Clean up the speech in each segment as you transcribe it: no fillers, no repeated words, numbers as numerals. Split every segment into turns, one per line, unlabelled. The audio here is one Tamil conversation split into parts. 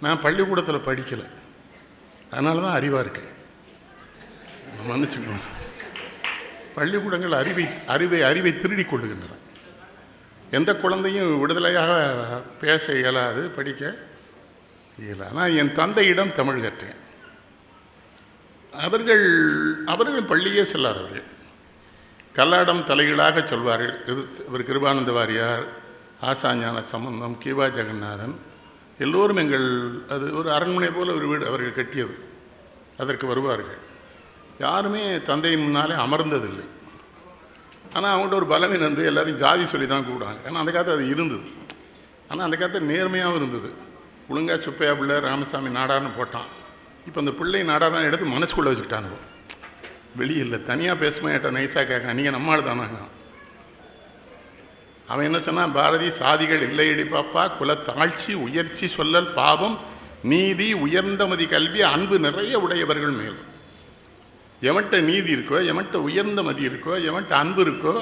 நான் பள்ளிக்கூடத்தில் படிக்கலை, அதனால தான் அறிவாக இருக்கேன். மன்னிச்சுக்கணும். பள்ளிக்கூடங்கள் அறிவை திருடி கொள்ளுகின்றன. எந்த குழந்தையும் விடுதலையாக பேச இயலாது, படிக்க இயலாது. ஆனால் என் தந்தையிடம் தமிழ் கற்றேன். அவர்கள் பள்ளியே செல்லாதவர்கள், கல்லாடம் தலைகீழாக சொல்வார்கள். இவர் கிருபானந்த வாரியார், ஆசாஞான சம்பந்தம், கீவா ஜெகநாதன் எல்லோரும் அது ஒரு அரண்மனை போல் ஒரு வீடு அவர்கள் கட்டியது. அதற்கு வருவார்கள். யாருமே தந்தையின் முன்னாலே அமர்ந்ததில்லை. ஆனால் அவங்கள்ட்ட ஒரு பலவீனம் இருந்து எல்லோரும் ஜாதி சொல்லி தான் கூப்பிடுவாங்க. ஏன்னா அந்த காலத்தில் அது இருந்தது. ஆனால் அந்த காலத்தில் நேர்மையாகவும் இருந்தது. ஒழுங்காக சுப்பையா பிள்ளை ராமசாமி நாடார்னு போட்டான். இப்போ அந்த பிள்ளை நாடார்னு எடுத்து மனசுக்குள்ளே வச்சுக்கிட்டானுங்க. வெளியில் தனியாக பேசுமா ஏட்ட நைஸாக கேட்க, நீங்கள் நம்மால் தானாங்க. அவன் என்ன சொன்னான், பாரதி சாதிகள் இல்லையடி பாப்பா, குலத்தாழ்ச்சி உயர்ச்சி சொல்லல் பாவம், நீதி உயர்ந்தமதி கல்வி அன்பு நிறைய உடையவர்கள் மேல். எவன்கிட்ட நீதி இருக்கோ, எவன்கிட்ட உயர்ந்த மதி இருக்கோ, எவன்கிட்ட அன்பு இருக்கோ,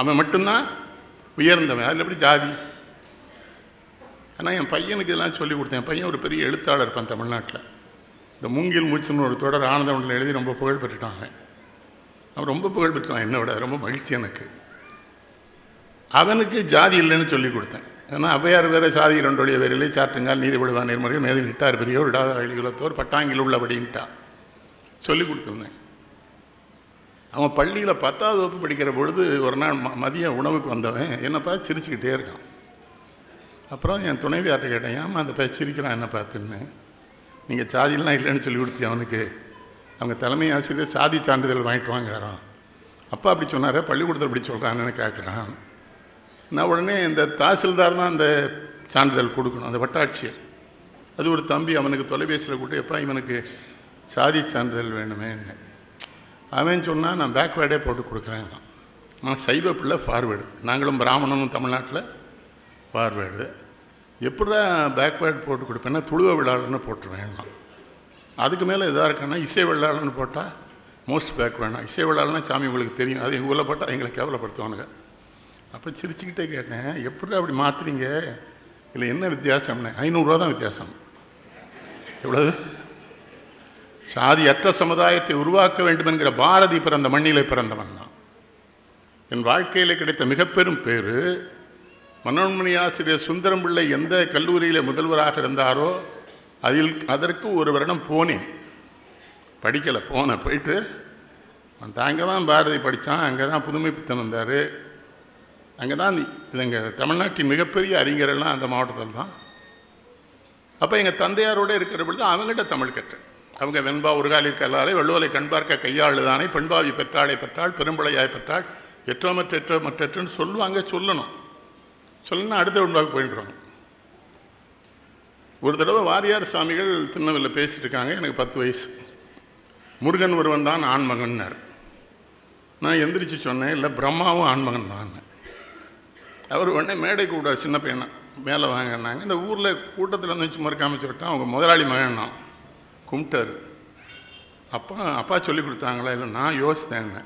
அவன் மட்டும்தான் உயர்ந்தவன். அதில் எப்படி ஜாதி? ஆனால் என் பையனுக்கு இதெல்லாம் சொல்லி கொடுத்தேன். என் பையன் ஒரு பெரிய எழுத்தாளர் இருப்பான் தமிழ்நாட்டில். இந்த மூங்கில் மூச்சுன்னு ஒரு தொடர் ஆனந்தவனில் எழுதி ரொம்ப புகழ் பெற்றுட்டான். அவன் ரொம்ப புகழ் பெற்றுட்டான், என்னை விட. ரொம்ப மகிழ்ச்சி எனக்கு. அவனுக்கு ஜாதி இல்லைன்னு சொல்லி கொடுத்தேன். ஏன்னா ஔவையார் வேறு சாதி இரண்டோடைய வேறிலே சாற்றுங்கால் நீதி விடுவான் நேர்மறையும் மேதில் இட்டார் பெரியோர் இடாத அழிகுலத்தோர் பட்டாங்கில் உள்ளபடின்ட்டா சொல்லி கொடுத்துருந்தேன். அவன் பள்ளியில் 10வது வகுப்பு படிக்கிற பொழுது ஒரு நாள் மதிய உணவுக்கு வந்தவன் என்னப்பா சிரிச்சுக்கிட்டே இருக்கான். அப்புறம் என் துணைவியார்ட்ட கேட்டேன், ஏமா அந்த பையன் சிரிக்கிறான் என்ன பார்த்துன்னு. நீங்கள் சாதியெல்லாம் இல்லைன்னு சொல்லி கொடுத்தி அவனுக்கு. அவங்க தலைமை ஆசிரியர் சாதி சான்றிதழ் வாங்கிட்டு வாங்கிறான். அப்பா அப்படி சொன்னார், பள்ளிக்கூடத்தில் அப்படி சொல்கிறான்னு கேட்குறான். நான் உடனே இந்த தாசில்தார் தான் அந்த சான்றிதழ் கொடுக்கணும், அந்த வட்டாட்சியர். அது ஒரு தம்பி அவனுக்கு தொலைபேசியில் கூப்பிட்டு, எப்பா இவனுக்கு சாதி சான்றிதழ் வேணுமே. அவன் சொன்னால் நான் பேக்வேர்டே போட்டு கொடுக்குறேன். நான் சைவ பிள்ளை ஃபார்வேர்டு, நாங்களும் பிராமணனும் தமிழ்நாட்டில் ஃபார்வேர்டு. எப்படா பேக்வேர்டு போட்டு கொடுப்பேன்னா துளுவ விழாளர்னு போட்டுருவேன். அதுக்கு மேலே இதாக இருக்கேன்னா இசை விழாளர்னு போட்டால் மோஸ்ட் பேக்வேர்டுனா இசை விழாளர்னா சாமி உங்களுக்கு தெரியும், அது எங்கள் ஊரில் போட்டால் எங்களை கேவலப்படுத்துவானுங்க. அப்போ சிரிச்சுக்கிட்டே கேட்டேன், எப்படி அப்படி மாற்றுறீங்க, இல்லை என்ன வித்தியாசம்னு. 500 ரூபா தான் வித்தியாசம். எவ்வளவு? சாதியற்ற சமுதாயத்தை உருவாக்க வேண்டும் என்கிற பாரதி பிறந்த மண்ணிலே பிறந்தவன் தான். என் வாழ்க்கையில் கிடைத்த மிக பெரும் பேர், மனோன்மணி ஆசிரியர் சுந்தரம் பிள்ளை எந்த கல்லூரியில் முதல்வராக இருந்தாரோ அதற்கு ஒரு வருடம் போனேன். படிக்கலை, போனேன். போயிட்டு அங்கே தான் பாரதி படித்தான், அங்கே தான் புதுமை பித்தன் வந்தார். அங்கே தான் எங்கள் தமிழ்நாட்டின் மிகப்பெரிய அறிஞரெல்லாம் அந்த மாவட்டத்தில் தான். அப்போ எங்கள் தந்தையாரோடு இருக்கிற பொழுது அவங்ககிட்ட தமிழ் கற்றேன். அவங்க வெண்பா உருகாலில் கல்லாலை வெள்ளுவலை கண்பார்க்க கையாளுதானே பெண்பாவி பெற்றாளை பெற்றாள் பெரும்பிளையாய் பெற்றாள் எற்றோமற்றன்னு சொல்லுவாங்க. சொல்லணும்னா அடுத்த வெண்பாவுக்கு போயிட்டுருவாங்க. ஒரு தடவை வாரியார் சாமிகள் திருநெல்வேலியில் பேசிகிட்டு இருக்காங்க. எனக்கு 10 வயசு. முருகன் ஒருவன் தான் ஆண்மகன்னார். நான் எந்திரிச்சு சொன்னேன், இல்லை பிரம்மாவும் ஆண்மகன் தான். அவர் உடனே மேடை கூப்பிடார், சின்ன பையனை மேலே வாங்கினாங்க. இந்த ஊரில் கூட்டத்தில் வந்து சும்மா இருக்காமல் சொல்லிட்டான். அவங்க முதலாளி மகன் தான் கும்பிட்டார். அப்பா சொல்லி கொடுத்தாங்களா இல்லை நான் யோசித்தேங்க.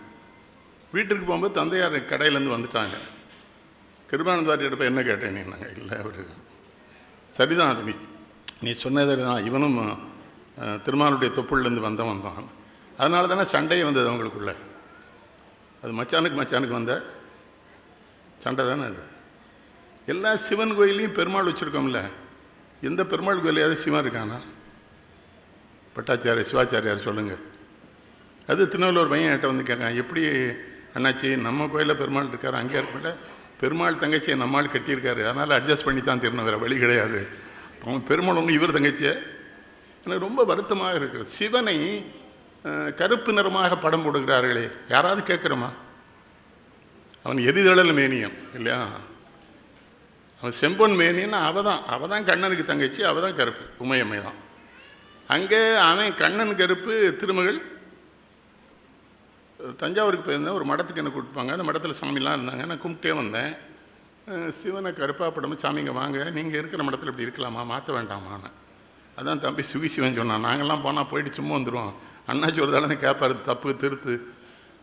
வீட்டுக்கு போகும்போது தந்தையார் கடையிலேருந்து வந்துட்டாங்க. கிருபானந்தாரியோட போய் என்ன கேட்டேன் நீங்க? இல்லை அவர் சரிதான், அது நீ சொன்னது தான், இவனும் திருமாலுடைய தொப்புள்லேருந்து வந்தவன் தான். அதனால தானே சண்டையே வந்தது அவங்களுக்குள்ள. அது மச்சானுக்கு வந்த சண்டை தானே அது. எல்லா சிவன் கோயிலையும் பெருமாள் வச்சுருக்கோம்ல, எந்த பெருமாள் கோயிலையாவது சிவன் இருக்கானா? பட்டாச்சாரியார் சிவாச்சாரியார் சொல்லுங்கள். அது திருநெல்வேலூர் பையன் என்கிட்ட வந்து கேட்கான், எப்படி அண்ணாச்சி நம்ம கோயிலில் பெருமாள் இருக்கார், அங்கே இருப்பில்ல பெருமாள் தங்கச்சியை நம்மால் கட்டியிருக்காரு, அதனால் அட்ஜஸ்ட் பண்ணி தான் தீரணும், வேறு வழி கிடையாது. அவன் பெருமாள் ஒன்று இவர் தங்கச்சியை. எனக்கு ரொம்ப வருத்தமாக இருக்கிறது. சிவனை கருப்பு நிறமாக படம் போடுகிறார்களே, யாராவது கேட்குறோமா? அவன் எரிதழல் மேனியன் இல்லையா? அவன் செம்பொன் மேனியன். அவள் தான் கண்ணனுக்கு தங்கச்சி, அவள் தான் கருப்பு, உமையம்மை தான். அங்கே அவன் கண்ணன் கருப்பு, திருமகள். தஞ்சாவூருக்கு போயிருந்தேன், ஒரு மடத்துக்கு என்ன கூப்பிட்டுப்பாங்க. அந்த மடத்தில் சாமிலாம் இருந்தாங்க. நான் கும்பிட்டே வந்தேன். சிவனை கருப்பாக படம், சாமிங்க வாங்க, நீங்கள் இருக்கிற மடத்தில் இப்படி இருக்கலாமா, மாற்ற வேண்டாமான்னு. அதான் தம்பி சிவன் சொன்னான், நாங்கள்லாம் போனால் போயிட்டு சும்மா வந்துடுவோம், அண்ணாச்சி ஒரு தடவை கேட்பாரு, தப்பு திருத்து.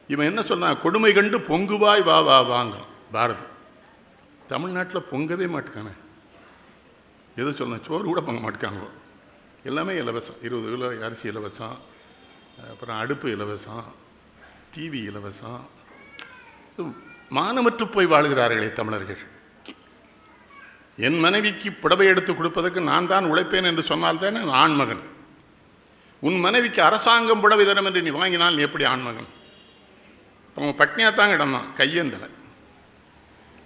இவன் என்ன சொன்னான், கொடுமை கண்டு பொங்குவாய் வா வா வாங்க. பாரதி தமிழ்நாட்டில் பொங்கவே மாட்டுக்கானே. எது சொன்னேன், சோறு கூட பொங்க மாட்டுக்காங்க. எல்லாமே இலவசம். 20 கிலோ அரிசி இலவசம், அப்புறம் அடுப்பு இலவசம், டிவி இலவசம். மானமற்று போய் வாழ்கிறார்களே தமிழர்கள். என் மனைவிக்கு புடவை எடுத்து கொடுப்பதற்கு நான் தான் உழைப்பேன் என்று சொன்னால்தானே ஆண்மகன். உன் மனைவிக்கு அரசாங்கம் புடவை தரும் என்று நீ வாங்கினால் நீ எப்படி ஆண்மகன்? அவன் பட்னியாத்தான் கிடந்தான், கையேந்தலை.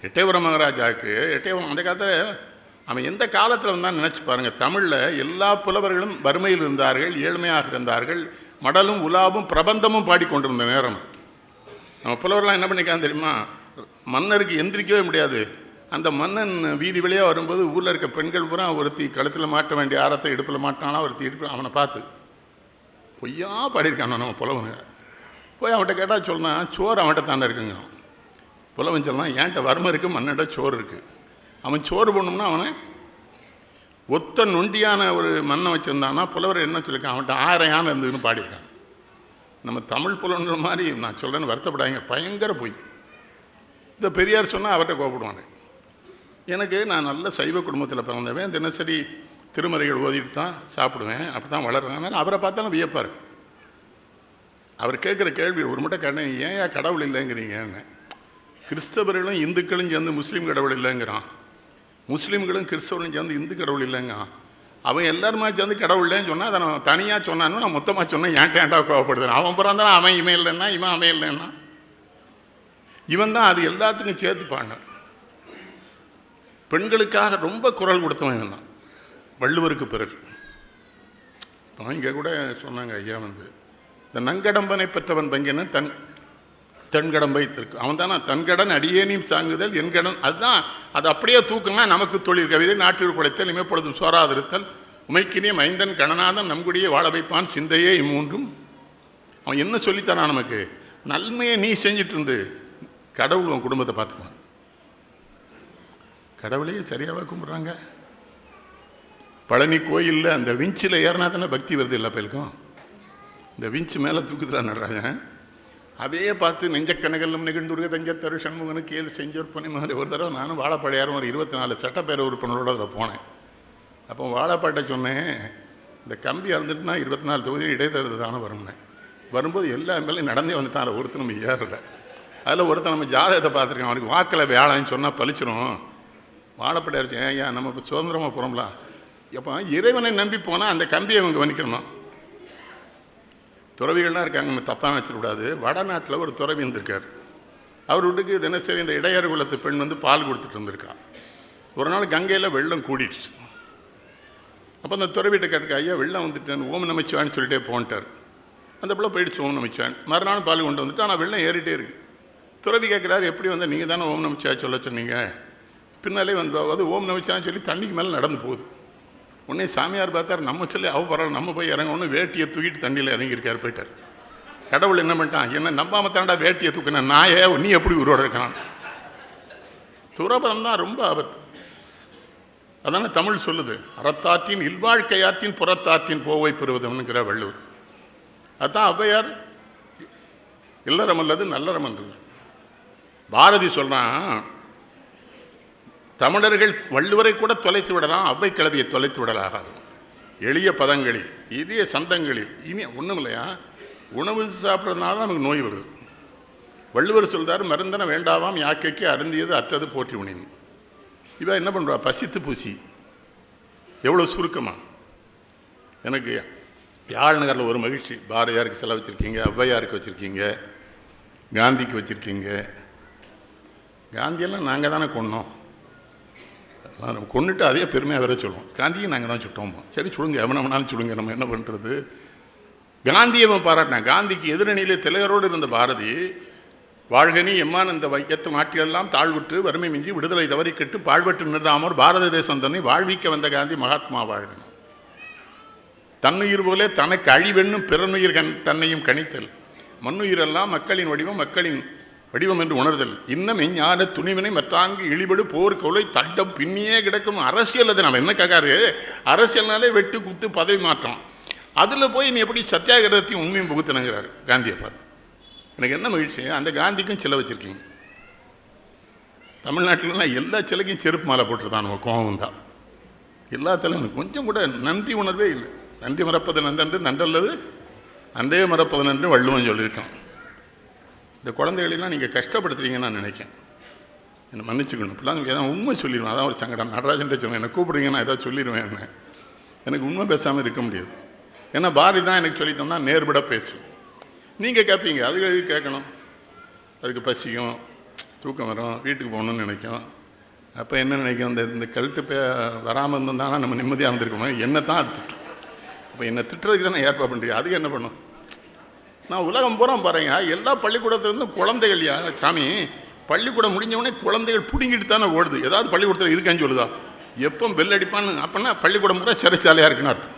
எட்டயபுரம் மகாராஜாவுக்கு எட்டயபுரம் அந்த காலத்தில் அவன் எந்த காலத்தில் வந்தால் நினச்சி பாருங்கள். தமிழில் எல்லா புலவர்களும் வறுமையில் இருந்தார்கள், ஏழ்மையாக இருந்தார்கள், மடலும் உலாவும் பிரபந்தமும் பாடிக்கொண்டிருந்த நேரம். நம்ம புலவர்களாம் என்ன பண்ணிக்கான்னு தெரியுமா? மன்னருக்கு எந்திரிக்கவே முடியாது. அந்த மன்னன் வீதி வழியாக வரும்போது ஊரில் இருக்க பெண்கள் பூரா ஒருத்தி கழுத்தில் மாட்ட வேண்டிய ஆரத்தை இடுப்பில் மாட்டானா, ஒருத்தி இடுப்பு அவனை பார்த்து பொய்யா பாடியிருக்கானோ நம்ம புலவனுங்க. போய் அவன்கிட்ட கேட்டால் சொல்லலாம் சோறு அவன்கிட்ட தானே இருக்குங்க. புலவன் சொல்லலாம் ஏன்ட்ட வறுமை இருக்குது, மண்ணிட்ட சோறு இருக்குது. அவன் சோறு போடணும்னா அவனை ஒத்த நொண்டியான ஒரு மண்ணை வச்சுருந்தான்னா புலவர் என்ன சொல்லியிருக்கான், அவன்கிட்ட 1000 யானை இருந்ததுன்னு பாடியிருக்கான். நம்ம தமிழ் புலவன்ற மாதிரி நான் சொல்கிறேன்னு வருத்தப்படாங்க, பயங்கர பொய். இந்த பெரியார் சொன்னால் அவர்கிட்ட கோப்பிடுவாங்க. எனக்கு நான் நல்ல சைவ குடும்பத்தில் பிறந்தவன், தினசரி திருமறைகள் ஓதிட்டு தான் சாப்பிடுவேன், அப்படி தான் வளர்றேன். அவரை பார்த்தாலும் வியப்பாக இருக்கு. அவர் கேட்குற கேள்வி ஒரு மட்டும் கேட்டேன், ஏன் கடவுள் இல்லைங்கிறீங்கன்னு. கிறிஸ்தவர்களும் இந்துக்களும் சேர்ந்து முஸ்லீம் கடவுள் இல்லைங்கிறான், முஸ்லீம்களும் கிறிஸ்தவர்களும் சேர்ந்து இந்து கடவுள் இல்லைங்க. அவன் எல்லாருமா சேர்ந்து கடவுள் இல்லைன்னு சொன்னால் அதை நான் தனியாக சொன்னான்னு நான் மொத்தமாக சொன்னேன். ஏன்டா கோவப்படுறேன்? அவன் பிறந்தாலும் அவன் இவன் இல்லைன்னா இவன் அவன் இல்லைன்னா இவன் தான் அது எல்லாத்துக்கும் சேர்த்துப்பாங்க. பெண்களுக்காக ரொம்ப குரல் கொடுத்தவன் இவன் தான் வள்ளுவருக்கு பிறகு. இப்போ இங்கே கூட சொன்னாங்க ஐயா இந்த நங்கடம்பனை பெற்றவன் பங்கின தன்கடம்பை திருக்கு. அவன் தானே தன்கடன் அடியேனையும் சாங்குதல் என் கடன். அதுதான் அது அப்படியே தூக்கமா நமக்கு தொழில் கவிதை நாட்டிற்கு குலைத்தல் இமைப்பொழுதும் சோராதிருத்தல் உமைக்கினிய மைந்தன் கணநாதன் நம்குடியே வாழ வைப்பான் சிந்தையே இம்மூன்றும். அவன் என்ன சொல்லித்தரான் நமக்கு? நன்மையை நீ செஞ்சிட்டு இருந்து கடவுள் உன் குடும்பத்தை பார்த்துக்குவான். கடவுளையே சரியாகவே கும்பிட்றாங்க. பழனி கோயிலில் அந்த விஞ்சில் ஏறினா தானே பக்தி வருது எல்லா பேருக்கும். இந்த விஞ்சு மேலே தூக்குதுடா நடுறாங்க. அதையே பார்த்து நெஞ்சக்கணகல்லும் நிகழ்ந்துருக தஞ்சத்தரு சண்முகனு கேள் செஞ்சோர் பண்ணி மாதிரி ஒரு தடவை நானும் வாழைப்பாடையாரும் ஒரு 24 சட்டப்பேரவை உறுப்பினரோட அதில் போனேன். அப்போ வாழைப்பாட்டை சொன்னேன், இந்த கம்பி அறந்துட்டுனா 24 தொகுதியில் இடைத்தேர்தல் தானே வரும்னேன். வரும்போது எல்லா எம்எல்ஏ நடந்தே வந்துட்டான். அதில் ஒருத்தர் நம்ம ஏறலை. அதில் ஒருத்தர் நம்ம ஜாதகத்தை பார்த்துருக்கேன், அவனுக்கு வாக்கில் வேளான்னு சொன்னால் பழிச்சிடும். வாழைப்பாடையார் ஏன் நம்ம இப்போ சுதந்திரமாக போகிறோம்லாம். எப்போ இறைவனை நம்பி போனால் அந்த கம்பியை அவங்க வணிக்கணும். துறவிகள்லாம் இருக்காங்க, நம்ம தப்பாக வச்சிடக்கூடாது. வடநாட்டில் ஒரு துறவி இருந்திருக்கார். அவர் வீட்டுக்கு தினசரி இந்த இடையர் குலத்து பெண் பால் கொடுத்துட்டு இருந்திருக்கா. ஒரு நாள் கங்கையில் வெள்ளம் கூடிடுச்சு. அப்போ அந்த துறவிட்ட கேட்க, ஐயா வெள்ளம் வந்துட்டேன் ஓம் நமச்சிவான்னு சொல்லிட்டே போன்ட்டார். அந்த பிள்ளை போயிடுச்சு ஓம் நமச்சிவான். மறுநாள் பால் கொண்டு வந்துட்டு ஆனால் வெள்ளம் ஏறிட்டே இருக்குது. துறவி கேட்குறாரு, எப்படி வந்தால் நீங்கள் தானே ஓம் நமச்சிவா சொல்ல சொன்னீங்க, பின்னாலே அது ஓம் நமச்சிவான்னு சொல்லி தண்ணிக்கு மேலே நடந்து போகுது. உடனே சாமியார் பார்த்தார், நம்ம சொல்லி பரவாயில்ல நம்ம போய் இறங்க. ஒன்று வேட்டியை தூக்கிட்டு தண்ணியில் இறங்கியிருக்காரு, போயிட்டார். கடவுள் என்ன பண்ணிட்டான், என்ன நம்பாம தாண்டா வேட்டியை தூக்கின நாயே நீ எப்படி உருவோட இருக்கான். துறவரம் தான் ரொம்ப ஆபத்து. அதானே தமிழ் சொல்லுது, அறத்தாற்றின் இல்வாழ்க்கையாற்றின் புறத்தாற்றின் போவை பெறுவதுங்கிற வள்ளுவர். அதுதான் ஔவையார் இல்லறம் அல்லது நல்லறம் என்றது. பாரதி சொல்றான், தமிழர்கள் வள்ளுவரை கூட தொலைத்து விடலாம், அவ்வை கிழவியை தொலைத்து விடலாகாது. எளிய பதங்களில் இதே சந்தங்களில் இனி ஒன்றும் இல்லையா, உணவு சாப்பிட்றதுனால நமக்கு நோய் வருது. வள்ளுவர் சொல்றாரு, மருந்தன வேண்டாவாம் யாக்கைக்கு அருந்தியது அற்றது போற்றி உணின். இவன் என்ன பண்ணுறா, பசித்து பூசி. எவ்வளோ சுருக்கமா. எனக்கு யாழ் நகரில் ஒரு மகிழ்ச்சி, பாரதியாருக்கு செலவு வச்சுருக்கீங்க, ஔவையாருக்கு வச்சுருக்கீங்க, காந்திக்கு வச்சுருக்கீங்க. காந்தியெல்லாம் நாங்கள் தானே கொன்னோம். நம்ம கொண்டுட்டு அதே பெருமையாக வேற சொல்லுவோம், காந்தியும் நாங்கள் தான் சுட்டோம். சரி சுடுங்க, எவனவனாலும் சுடுங்க, நம்ம என்ன பண்ணுறது. காந்தியை பாராட்டினேன். காந்திக்கு எதிரணியிலே திலகரோடு இருந்த பாரதி, வாழ்கனி எம்மான் இந்த வையத்து நாட்டிலெல்லாம் தாழ்வுற்று வறுமை மிஞ்சி விடுதலை தவறி கெட்டு பாழ்வற்று நிறுத்தாமோர் பாரத தேசம் தன்னை வாழ்விக்க வந்த காந்தி மகாத்மா வாழ்கன். தன்னுயிர் போலே தனக்கு அழிவென்னும் பிறனுயிர் தன்னையும் கணித்தல். மண்ணுயிரெல்லாம் மக்களின் வடிவம், மக்களின் வடிவம் என்று உணர்தல். இன்னும் எஞ்ஞான துணிவினை மற்றாங்கு இழிபடு போர் கொலை தட்டம் பின்னியே கிடக்கும் அரசியல். அது நம்ம என்ன கேட்காரு, அரசியல்னாலே வெட்டு குத்து பதவி மாற்றம். அதில் போய் நீ எப்படி சத்தியாகிரகத்தையும் உண்மையும் புகுத்தினுங்கிறாரு காந்தியை பார்த்து. எனக்கு என்ன மகிழ்ச்சி, அந்த காந்திக்கும் சிலை வச்சுருக்கீங்க. தமிழ்நாட்டிலலாம் எல்லா சிலைக்கும் செருப்பு மாலை போட்டுருதான். நம்ம கோபம் தான் எல்லா தலைவனும். கொஞ்சம் கூட நன்றி உணர்வே இல்லை. நன்றி மறப்பது நன்றன்று நன்றல்லது அன்றே மறப்பது நன்று வள்ளுவன் சொல்லியிருக்கான். இந்த குழந்தைகளெல்லாம் நீங்கள் கஷ்டப்படுத்துறீங்கன்னு நான் நினைக்கிறேன். என்னை மன்னிச்சுக்கணும். இப்படிலாம் ஏதாவது உண்மை சொல்லிடுவேன். அதான் ஒரு சங்கடம். நடராஜன்ட்ட சொல்லுவேன், என்னை கூப்பிடுறீங்க, நான் ஏதாவது சொல்லிடுவேன். என்ன எனக்கு உண்மை பேசாமல் இருக்க முடியாது. ஏன்னா பாரதி தான் எனக்கு சொல்லித்தோம்னா நேர்பட பேசுவேன். நீங்கள் கேட்பீங்க, அதுக்கு கேட்கணும். அதுக்கு பசிக்கும், தூக்கம் வரும், வீட்டுக்கு போகணுன்னு நினைக்கும். அப்போ என்ன நினைக்கும், இந்த கழுட்டு வராமல் இருந்திருந்தானா நம்ம நிம்மதியாக இருந்திருக்கோமோ, என்னை தான் திட்டும். அப்போ என்னை திட்டுறதுக்கு தானே ஏற்பாடு பண்ணுறீங்க, அதுக்கு என்ன பண்ணும்? நான் உலகம் பூரா பாருங்க, எல்லா பள்ளிக்கூடத்துலேருந்தும் குழந்தைகள்யா சாமி, பள்ளிக்கூடம் முடிஞ்சவொடனே குழந்தைகள் பிடுங்கிட்டு தானே ஓடுது. ஏதாவது பள்ளிக்கூடத்தில் இருக்கான்னு சொல்லுதா? எப்போ பெல் அடிப்பான்னு அப்படின்னா பள்ளிக்கூடம் பூரா சிறைச்சாலையாக இருக்குன்னு அர்த்தம்.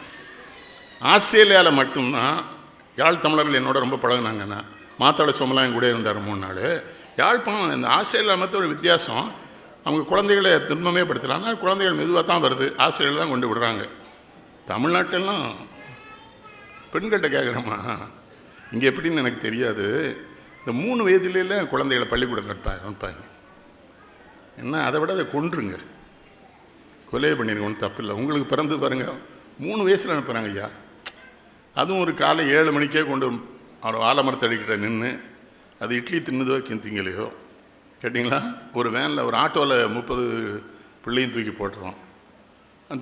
ஆஸ்திரேலியாவில் மட்டும்தான் யாழ் தமிழர்கள் என்னோட ரொம்ப பழகினாங்கன்னா, மாத்தாட சோமலாம் என் கூட இருந்தார் 3 நாள். யாழ்ப்பாணம் இந்த ஆஸ்திரேலியா மற்ற ஒரு வித்தியாசம், அவங்க குழந்தைகளை துன்பமே படுத்துகிறாங்க. குழந்தைகள் மெதுவாக தான் வருது, ஆஸ்திரேலியா தான் கொண்டு விடுறாங்க. தமிழ்நாட்டிலலாம் பெண்கள்கிட்ட கேட்குறோமா, இங்கே எப்படின்னு எனக்கு தெரியாது. இந்த 3 வயதுல குழந்தைகளை பள்ளிக்கூடம் அனுப்பாங்க. என்ன அதை விட அதை கொன்றுங்க, கொலையை பண்ணிடுங்க, ஒன்றும் தப்பு இல்லை. உங்களுக்கு பிறந்து பாருங்கள் 3 வயசில் அனுப்புகிறாங்க ஐயா. அதுவும் ஒரு காலை 7 மணிக்கே கொண்டு அவர் ஆலமரத்தடிக்கிட்ட நின்று அது இட்லி தின்னுதோ திங்கலையோ கேட்டிங்களா, ஒரு வேனில் ஒரு ஆட்டோவில் 30 பிள்ளையும் தூக்கி போட்டுருவோம்.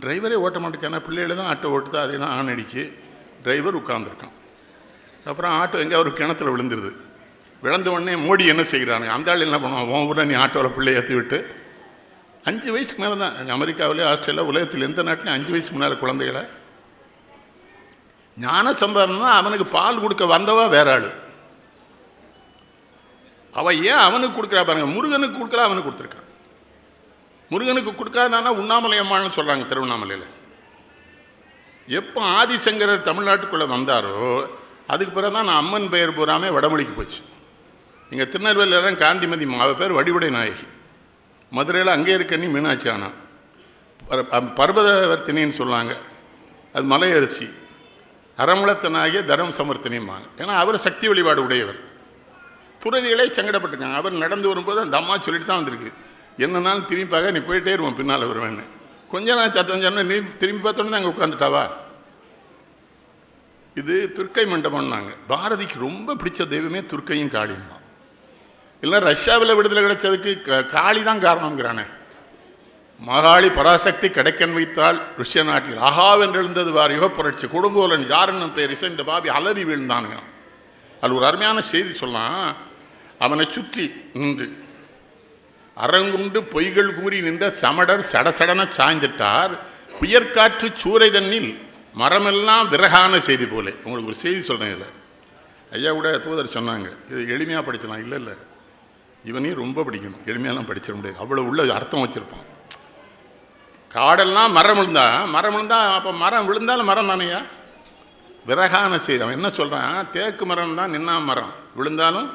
டிரைவரே ஓட்ட மாட்டேக்கான, பிள்ளைகளை தான் ஆட்டோ ஓட்டுதா, அதே தான் ஆன் அடிக்கு, டிரைவர் உட்காந்துருக்கான். அப்புறம் ஆட்டோ எங்கே ஒரு கிணத்துல விழுந்துருது. விழுந்த உடனே மோடி என்ன செய்கிறாங்க, அந்த ஆள் என்ன பண்ணுவான், உன் ஊரில் நீ ஆட்டோவில் பிள்ளை ஏற்றி விட்டு 5 வயசுக்கு மேலே தான் அமெரிக்காவிலே ஆஸ்திரேலியா உலகத்தில் எந்த நாட்டிலையும் 5 வயசுக்கு மேலே குழந்தைகளை ஞான சம்பாரணம்னா அவனுக்கு பால் கொடுக்க வந்தவா வேற ஆள். அவள் ஏன் அவனுக்கு கொடுக்குறா பாருங்க, முருகனுக்கு கொடுக்குறா, அவனுக்கு கொடுத்துருக்கான். முருகனுக்கு கொடுக்காதானா உண்ணாமலை அம்மான்னு சொல்கிறாங்க திருவண்ணாமலையில். எப்போ ஆதிசங்கரர் தமிழ்நாட்டுக்குள்ளே வந்தாரோ அதுக்கு பிறகு தான் நான் அம்மன் பெயர் பூராமே வடமொழிக்கு போச்சு. இங்கே திருநெல்வேலியில் காந்திமதி அவள் பேர் வடிவுடை நாயகி. மதுரையில் அங்கே இருக்கண்ணி மீனாட்சி ஆனா, பர்வதவர்த்தினின்னு சொல்லுவாங்க, அது மலையரசி. அறமுளத்தனாகிய தர்ம சமர்த்தனியுமாங்க. ஏன்னா அவர் சக்தி வழிபாடு உடையவர். துறவிகளே சங்கடப்பட்டிருக்காங்க. அவர் நடந்து வரும்போது அந்த அம்மா சொல்லிட்டு தான் வந்திருக்கு, என்னன்னாலும் திரும்பிப்பாக நீ போயிட்டே இருவோம், பின்னால் வருவேன்னு. கொஞ்ச நாள் சத்தம் சொன்ன, நீ திரும்பி பார்த்தோன்னே அங்கே உட்காந்துட்டாவா. இது துர்க்கை மண்டபம்னாங்க. பாரதிக்கு ரொம்ப பிடிச்ச தெய்வமே துர்க்கையும் காளியும் தான். இல்லை ரஷ்யாவில் விடுதலை கிடைச்சதுக்கு காளி தான் காரணங்கிறானே. மகாளி பராசக்தி கிடைக்கன் வைத்தால் ருஷ்ய நாட்டில் ஆகாவென்றெழுந்தது வார் யுக புரட்சி கொடுங்கோலன் யாருன்னு பேர் இசைந்த பாபி அலறி வீழ்ந்தானுங்க. அது ஒரு அருமையான செய்தி சொல்லலாம். அவனை சுற்றி நின்று அரங்குண்டு பொய்கள் கூறி நின்ற சமடர் சடசடன சாய்ந்துட்டார், புயற்காற்று சூறை தண்ணில் மரமெல்லாம் விறகான செய்தி போல. உங்களுக்கு ஒரு செய்தி சொல்கிறேன். இதில் ஐயா கூட தூதர் சொன்னாங்க, இது எளிமையாக படிச்சலாம். இல்லை இல்லை, இவனையும் ரொம்ப படிக்கணும், எளிமையாலாம் படிச்சிட முடியாது, அவ்வளோ உள்ள அர்த்தம் வச்சுருப்பான். காடெல்லாம் மரம் விழுந்தா அப்போ மரம் விழுந்தாலும் மரம் தானையா, விறகான செய்தி. அவன் என்ன சொல்கிறான், தேக்கு மரம் தான் நின்னா மரம், விழுந்தாலும்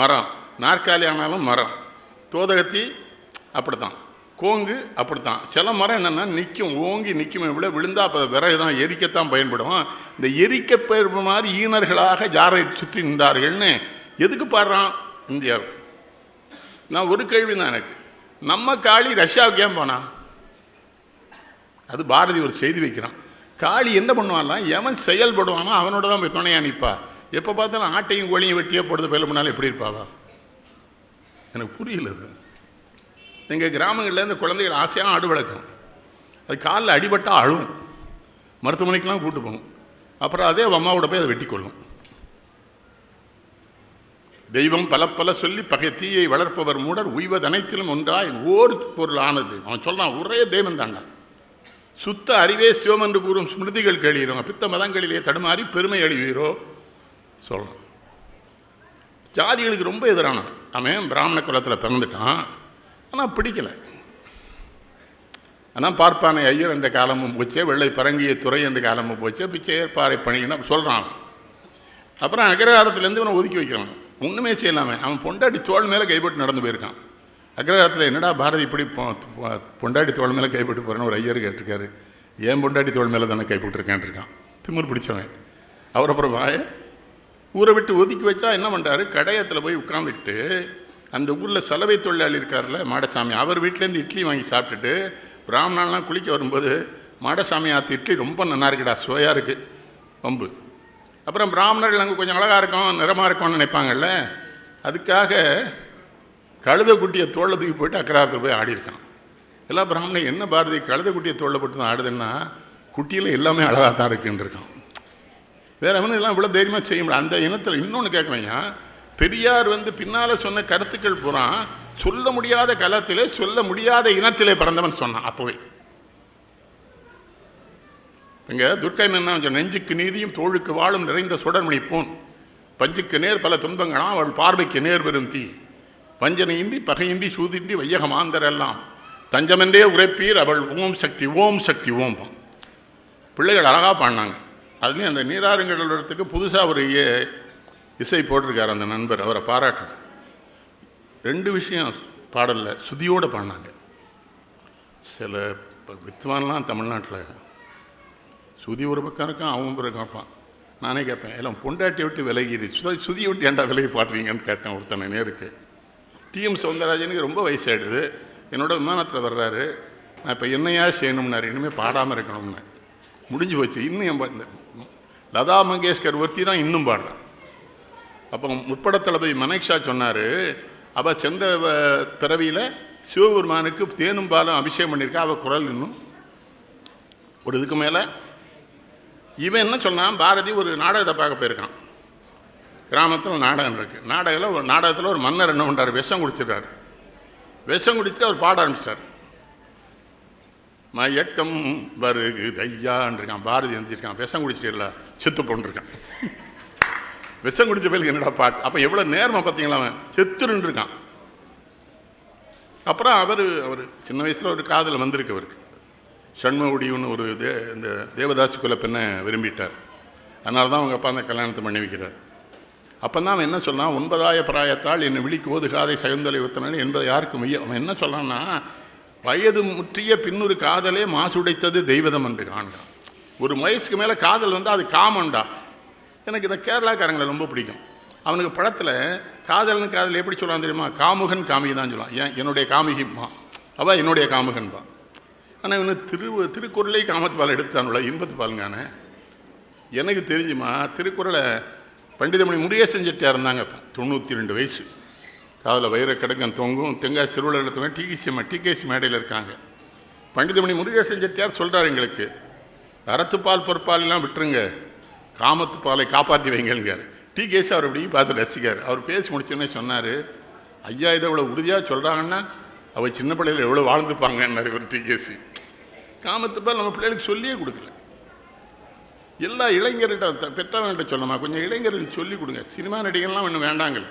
மரம், நாற்காலி ஆனாலும் மரம், தோதகத்தி அப்படித்தான், கோங்கு அப்படித்தான். சில மரம் என்னென்னா நிற்கும், ஓங்கி நிற்கும், இவ்வளோ விழுந்தால் அப்போ விறகு தான் எரிக்கத்தான் பயன்படும். இந்த எரிக்க பெயர்ப்பு மாதிரி ஈனர்களாக ஜாரை சுற்றி நின்றார்கள்னு எதுக்கு பாடுறான் இந்தியாவுக்கு? நான் ஒரு கேள்வி தான் எனக்கு, நம்ம காளி ரஷ்யாவுக்கு ஏன் போனான்? அது பாரதி ஒரு செய்தி வைக்கிறான். காளி என்ன பண்ணுவான்லாம், எவன் செயல்படுவானோ அவனோட தான் போய் துணையா நிற்பா. எப்போ பார்த்தாலும் ஆட்டையும் கோழியும் வெட்டியே போடுறது பயில பண்ணாலும் எப்படி இருப்பாவா? எனக்கு புரியல. அது எங்கள் கிராமங்களில் இந்த குழந்தைகள் ஆசையாக ஆடு வளர்க்கும். அது காலில் அடிபட்டால் அழுவும், மருத்துவமனைக்கெலாம் கூப்பிட்டு போகும். அப்புறம் அதே அம்மாவோட போய் அதை வெட்டி கொள்ளும். தெய்வம் பல பல சொல்லி பகை தீயை வளர்ப்பவர் மூடர் உய்வது அனைத்திலும் ஒன்றாய் ஓர் பொருள் ஆனது. அவன் சொல்கிறான், ஒரே தெய்வம் தாண்டா, சுத்த அறிவே சிவம் என்று கூறும் ஸ்மிருதிகள் கேளீரோ, பித்த மதங்களிலே தடுமாறி பெருமை அழிவீரோ சொல்கிறான். ஜாதிகளுக்கு ரொம்ப எதிரான அவன் பிராமண குலத்தில் பிறந்துட்டான், ஆனால் பிடிக்கலை. ஆனால் பார்ப்பானை ஐயர் என்ற காலமும் போச்சே, வெள்ளை பரங்கிய துறை என்ற காலமும் போச்சே, பிச்சையர் பாறை பணியினா சொல்கிறான். அப்புறம் அக்ரஹாரத்துலேருந்து இவனை ஒதுக்கி வைக்கிறான். ஒன்றுமே செய்யலாமே. அவன் பொண்டாட்டி தோள் மேலே கைப்பட்டு நடந்து போயிருக்கான். அக்ரஹாரத்தில் என்னடா பாரதி இப்படி பொண்டாட்டி தோள் மேலே கைப்பட்டு போகிறேன்னு ஒரு ஐயர் கேட்டிருக்காரு. ஏன் பொண்டாட்டி தோள் மேலே தானே கைப்பட்டுருக்கேன் இருக்கான், திமிர் பிடிச்சவன். அவர் அப்புறம் ஊரை விட்டு ஒதுக்கி வச்சா என்ன பண்ணுறாரு, கடையத்தில் போய் உட்காந்துக்கிட்டு அந்த ஊரில் சலவை தொழிலாளி இருக்கார்ல மாடசாமி, அவர் வீட்டிலேருந்து இட்லி வாங்கி சாப்பிட்டுட்டு பிராமணாலாம் குளிக்க வரும்போது மாடசாமி ஆற்று இட்லி ரொம்ப நல்லா இருக்குடா, சுவையாக இருக்குது பம்பு. அப்புறம் பிராமணர்கள் அங்கே கொஞ்சம் அழகாக இருக்கும், நிறமாக இருக்கும்னு நினைப்பாங்கல்ல, அதுக்காக கழுதை குட்டியை தோளில் தூக்கி போயிட்டு அக்கராத்தில் போய் ஆடிருக்கான். எல்லா பிராமணன் என்ன பாரதி கழுதை குட்டியை தோளில் போட்டு தான் ஆடுதுன்னா, குட்டியில் எல்லாமே அழகாக தான் இருக்குன்னு இருக்கான். வேறு அவனு எல்லாம் இவ்வளோ தைரியமாக செய்ய முடியும். அந்த இனத்தில் இன்னொன்று கேட்குறேன், பெரியார் பின்னால் சொன்ன கருத்துக்கள் பூரா சொல்ல முடியாத களத்திலே சொல்ல முடியாத இனத்திலே பிறந்தவன் சொன்னான். அப்போவே இங்கே துர்க்கை என்ன, நெஞ்சுக்கு நீதியும் தோளுக்கு வாழும் நிறைந்த சுடர்மணி பூன், பஞ்சுக்கு நேர் பல துன்பங்களாம் அவள் பார்வைக்கு நேர் பெரும் தீ, வஞ்சனையின்றி பகையின்றி சூதின்றி வையகமாந்தரெல்லாம் தஞ்சமென்றே உரைப்பீர் அவள் ஓம் சக்தி ஓம் சக்தி ஓம். பிள்ளைகள் அழகாக பாடினாங்க. அதுலேயும் அந்த நீராறுங்கிறதுக்கு புதுசாக ஒரு இசை போட்டிருக்கார் அந்த நண்பர், அவரை பாராட்டணும். 2 விஷயம் பாடலில் சுதியோடு பாடினாங்க. சில வித்வான்லாம் தமிழ்நாட்டில் சுதி ஒரு பக்கம் இருக்கான், அவன் ஒரு கேட்பான். நானே கேட்பேன், எல்லாம் பொண்டாட்டி விட்டு விலகிது, சுதியை விட்டு ஏன்டா விலகி பாடுறீங்கன்னு கேட்டேன் ஒருத்தனை நேருக்கு. டிஎம் சௌந்தரராஜனுக்கு ரொம்ப வயசாகிடுது, என்னோட விமானத்தில் வர்றாரு, நான் இப்போ என்னையா செய்யணும்னாரு, இனிமேல் பாடாமல் இருக்கணும்னு. முடிஞ்சு போச்சு. இன்னும் இந்த லதா மங்கேஷ்கர் ஒருத்தி தான் இன்னும் பாடுறான். அப்போ முற்படத்தளபதி மனேக்ஷா சொன்னார், அவள் சென்ற பிறவியில் சிவபெருமானுக்கு தேனும் பாலும் அபிஷேகம் பண்ணியிருக்கா, அவள் குரல் இன்னும் ஒரு இதுக்கு மேலே. இவன் என்ன சொன்னான், பாரதி ஒரு நாடகத்தை பார்க்க போயிருக்கான். கிராமத்தில் நாடகம் இருக்குது. நாடகத்தில் ஒரு மன்னர் என்ன பண்ணுறாரு, விஷம் குடிச்சிடுறாரு. விஷம் குடிச்சுட்டு அவர் பாட ஆரம்பிச்சார். மயக்கம் வருகு தையான் இருக்கான். பாரதி வந்துருக்கான், விஷம் குடிச்சிடல செத்து போன்றிருக்கான். விஷம் குடிச்ச பேருக்கு என்னடா பாட்டு. அப்போ எவ்வளோ நேர்மை பார்த்தீங்களா, அவன் செத்துருன்னு இருக்கான். அப்புறம் அவர் சின்ன வயசில் ஒரு காதல் வந்திருக்கு அவருக்கு. ஷண்முகடின்னு ஒரு இந்த தேவதாசி குல பெண்ணை விரும்பிட்டார். அதனால தான் அவங்க அப்பா அந்த கல்யாணத்தை பண்ணி வைக்கிறார். அப்போ தான் அவன் என்ன சொன்னான், 9 பிராயத்தால் என்னை விழிக்கு ஓதுகாதை சகுந்தலை ஒத்தனாலே என்பதை யாருக்கும் மைய. அவன் என்ன சொன்னான்னா, வயது முற்றிய பின்னொரு காதலே மாசுடைத்தது தெய்வதம் என்று காண்கிறான். ஒரு வயசுக்கு மேலே காதல் அது காமண்டா. எனக்கு இந்த கேரளாக்காரங்களை ரொம்ப பிடிக்கும். அவனுக்கு படத்தில் காதல் எப்படி சொல்லலாம் தெரியுமா, காமுகன் காமிகை தான் சொல்லலாம். ஏன் என்னுடைய காமிகிம்மா, அவள் என்னுடைய காமுகன்பா. ஆனால் இவனு திருக்குறளை காமத்து பால் எடுத்துட்டானுல, இன்பத்து பாலுங்கானே. எனக்கு தெரிஞ்சுமா, திருக்குறளை பண்டிதமணி முருகேசன் செட்டியார் இருந்தாங்க. அப்போ 92 வயசு, காதில் வயிறு கிடக்கன் தொங்கும், தெங்காய் சிறுவலர் எடுத்தவங்க டிகேசி மேடையில் இருக்காங்க. பண்டிதமணி முருகேசன் செட்டியார் சொல்கிறார், எங்களுக்கு அறத்துப்பால் பொற்பாலெலாம் விட்டுருங்க, காமத்து பாலை காப்பாற்றி வைங்கிறார். டிகேசி அவர் அப்படி பார்த்து ரசிக்கார். அவர் பேசி முடிச்சோன்னே சொன்னார், ஐயா இதை இவ்வளோ உறுதியாக சொல்கிறாங்கன்னா அவள் சின்ன பிள்ளைகள் எவ்வளோ வாழ்ந்துப்பாங்கன்னார் இவர் டிகேசி. காமத்துப்பால் நம்ம பிள்ளைகளுக்கு சொல்லியே கொடுக்கல. எல்லா இளைஞர்கிட்ட பெற்றவங்கள்ட்ட சொல்லணுமா, கொஞ்சம் இளைஞர்களுக்கு சொல்லிக் கொடுங்க. சினிமா நடிகர்லாம் ஒன்றும் வேண்டாங்கல்ல.